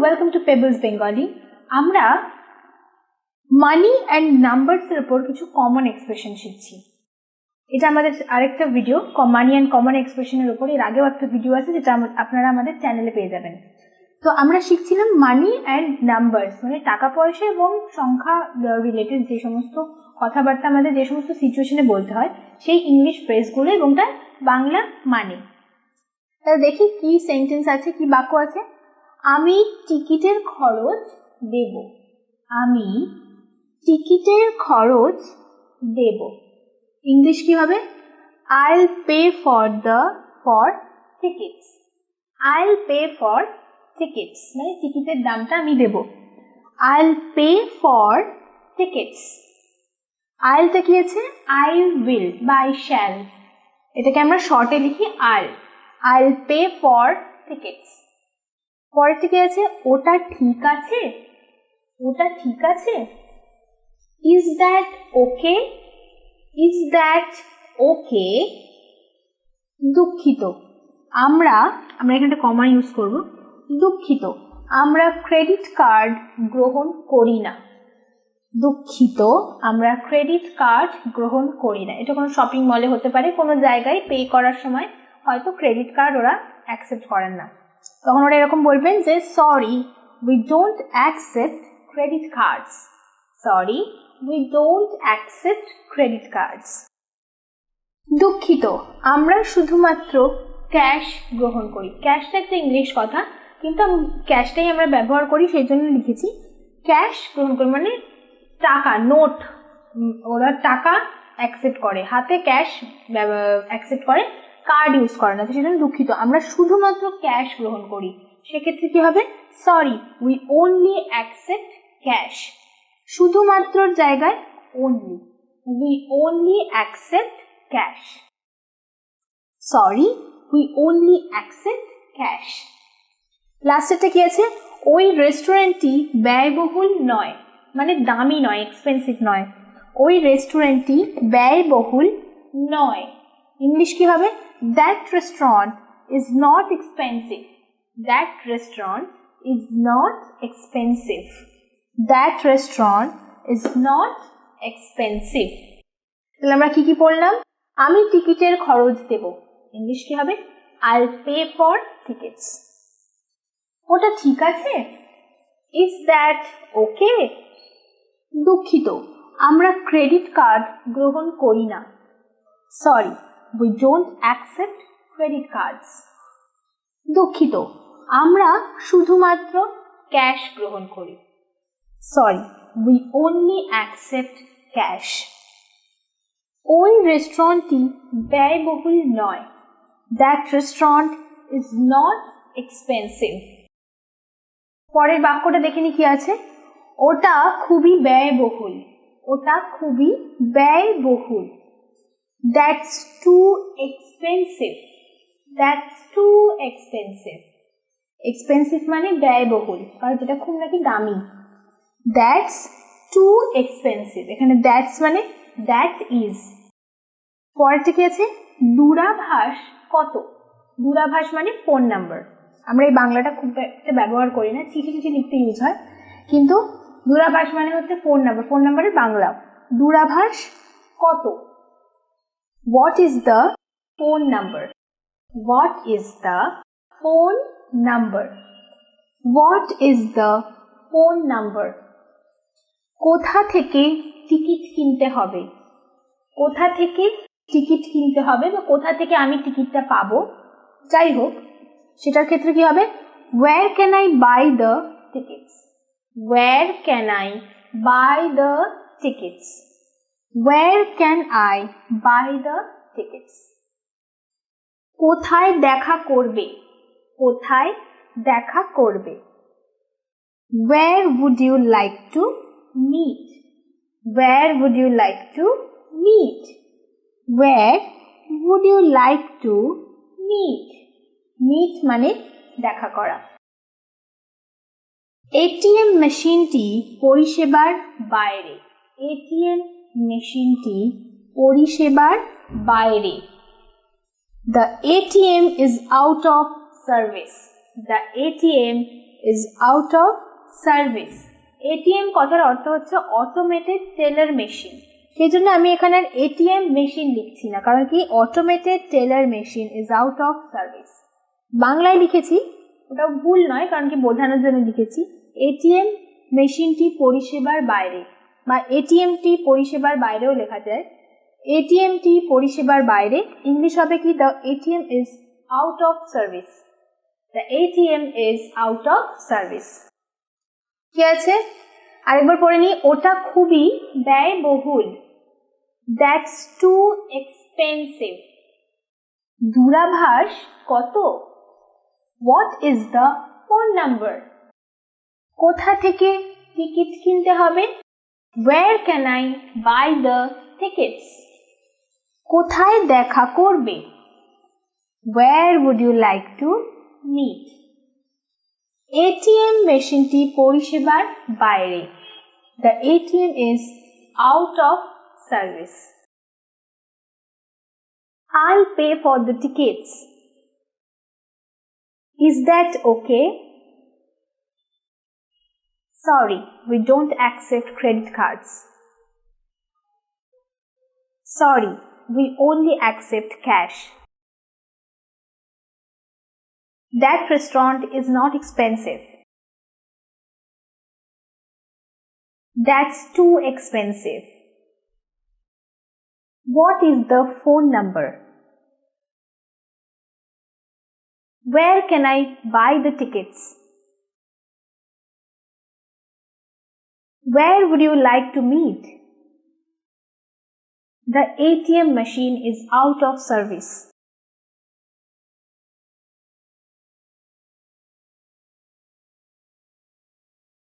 Welcome to pebbles Bengali. আমরা মানি and নাম্বারসের উপর কিছু কমন এক্সপ্রেশন শিখছি। এটা আমাদের আরেকটা ভিডিও মানি অ্যান্ড কমন এক্সপ্রেশনের উপর। এর আগেও একটা ভিডিও আছে যেটা আপনারা আমাদের চ্যানেলে পেয়ে যাবেন। তো আমরা শিখছিলাম মানি অ্যান্ড নাম্বারস, মানে টাকা পয়সা এবং সংখ্যা রিলেটেড যে সমস্ত কথাবার্তা আমাদের যে সমস্ত সিচুয়েশনে বলতে হয় সেই ইংলিশ ফ্রেজগুলো এবং তার বাংলা মানে। তাহলে দেখি কি সেন্টেন্স আছে, কি বাক্য আছে। আমি টিকিটের খরচ দেব। আমি টিকিটের খরচ দেব। ইংলিশ কি হবে? I'll pay for tickets. I'll pay for tickets, মানে টিকিটের দামটা আমি দেব। I'll pay for tickets. I'll টা কি আছে? I will বা I shall, এটাকে আমরা শর্টে লিখি I'll pay for tickets. পরেরটা কি আছে? ওটা ঠিক আছে। ওটা ঠিক আছে। Is that okay? Is that okay? দুঃখিত। আমরা এখানে কমা ইউজ করব। দুঃখিত, আমরা ক্রেডিট কার্ড গ্রহণ করি না। দুঃখিত, আমরা ক্রেডিট কার্ড গ্রহণ করি না। এটা কোনো শপিং মলে হতে পারে, কোনো জায়গায় পে করার সময় হয়তো ক্রেডিট কার্ড ওরা অ্যাকসেপ্ট করেন না, তখন ওরা এরকম বলবেন যে sorry, we don't accept credit cards. Sorry, we don't accept credit cards. দুঃখিত, আমরা শুধুমাত্র ক্যাশ গ্রহণ করি। ক্যাশটা একটা ইংলিশ কথা, কিন্তু ক্যাশটাই আমরা ব্যবহার করি, সেই জন্য লিখেছি ক্যাশ গ্রহণ করি, মানে টাকা, নোট। ওরা টাকা অ্যাকসেপ্ট করে, হাতে ক্যাশ অ্যাকসেপ্ট করে, কার্ড ইউজ করে না। তো সেজন্য দুঃখিত, আমরা শুধুমাত্র ক্যাশ গ্রহণ করি। সেক্ষেত্রে কি হবে? Sorry, we only accept cash. শুধুমাত্র জায়গায় only, we only accept cash. Sorry, we only accept cash. লাস্টেরটা কি আছে? ওই রেস্টুরেন্টটি ব্যয়বহুল নয়, মানে দামি নয়, এক্সপেন্সিভ নয়। ওই রেস্টুরেন্টটি ব্যয়বহুল নয়। ইংলিশ কি হবে? That restaurant is not expensive. That restaurant is not expensive. That restaurant is not expensive. তাহলে আমরা কি কি পড়লাম? আমি টিকিটের খরচ দেব। ইংলিশ কি হবে? I'll pay for tickets. ওটা ঠিক আছে। Is that okay? দুঃখিত, আমরা ক্রেডিট কার্ড গ্রহণ করি না। Sorry, we don't accept credit cards. দুঃখিত, আমরা শুধুমাত্র ক্যাশ গ্রহণ করি। Sorry, we only accept cash. ওই রেস্টুরেন্টটি ব্যয়বহুল নয়। That restaurant is not expensive. পরের বাক্যটা দেখে নি কি আছে। ওটা খুবই ব্যয়বহুল। ওটা খুবই ব্যয়বহুল। That's too expensive. That's too expensive. Expensive মানে ব্যয়বহুল, কারণ যেটা খুব নাকি দামি। That's too expensive. এখানে that's মানে that is. পরেরটা কি আছে? দূরাভাষ কত? দূরাভাষ মানে ফোন নাম্বার। আমরা এই বাংলাটা খুব একটা ব্যবহার করি না, চিঠি লিখতে ইউজ হয়, কিন্তু দূরাভাষ মানে হচ্ছে ফোন নাম্বার। ফোন নাম্বারের বাংলা। দূরাভাষ কত? What is the phone number? What is the phone number? What is the phone number? কোথা থেকে টিকিট কিনতে হবে? কোথা থেকে টিকিট কিনতে হবে বা কোথা থেকে আমি টিকিটটা পাবো, যাই হোক, সেটার ক্ষেত্রে কি হবে? Where can I buy the tickets? Where can I buy the tickets? Where can I buy the tickets? কোথায় দেখা করবে? কোথায় দেখা করবে? Where would you like to meet? Where would you like to meet? Where would you like to meet? Meet মানে দেখা করা। ATM মেশিনটি পরিষেবার বাইরে। এটিএম মেশিনটি পরিষেবার বাইরে। The ATM is out of service. The ATM is out of service. ATM কথার অর্থ হচ্ছে অটোমেটেড টেলার মেশিন। সেই জন্য আমি এখানে আর ATM মেশিন লিখছি না, কারণ কি automated teller machine is out of service. বাংলায় লিখেছি, ওটা ভুল নয়, কারণ কি বোঝানোর জন্য লিখেছি ATM মেশিনটি পরিষেবার বাইরে, বা ATMটি পরিষেবার বাইরেও লেখা যায়। ATMটি পরিষেবার বাইরে, ইংলিশ হবে কি the ATM is out of service. The ATM is out of service. কি আছে আরেকবার পড়ে নিই, ওটা খুবই ব্যয়বহুল। That's too expensive. দূরাভাষ কত? What is the phone number? কোথা থেকে টিকিট কিনতে হবে? Where can I buy the tickets? কোথায় দেখা করবে? Where would you like to meet? ATM মেশিনটি পরিষেবার বাইরে। The ATM is out of service. I'll pay for the tickets. Is that okay? Sorry, we don't accept credit cards. Sorry, we only accept cash. That restaurant is not expensive. That's too expensive. What is the phone number? Where can I buy the tickets? Where would you like to meet? The ATM machine is out of service.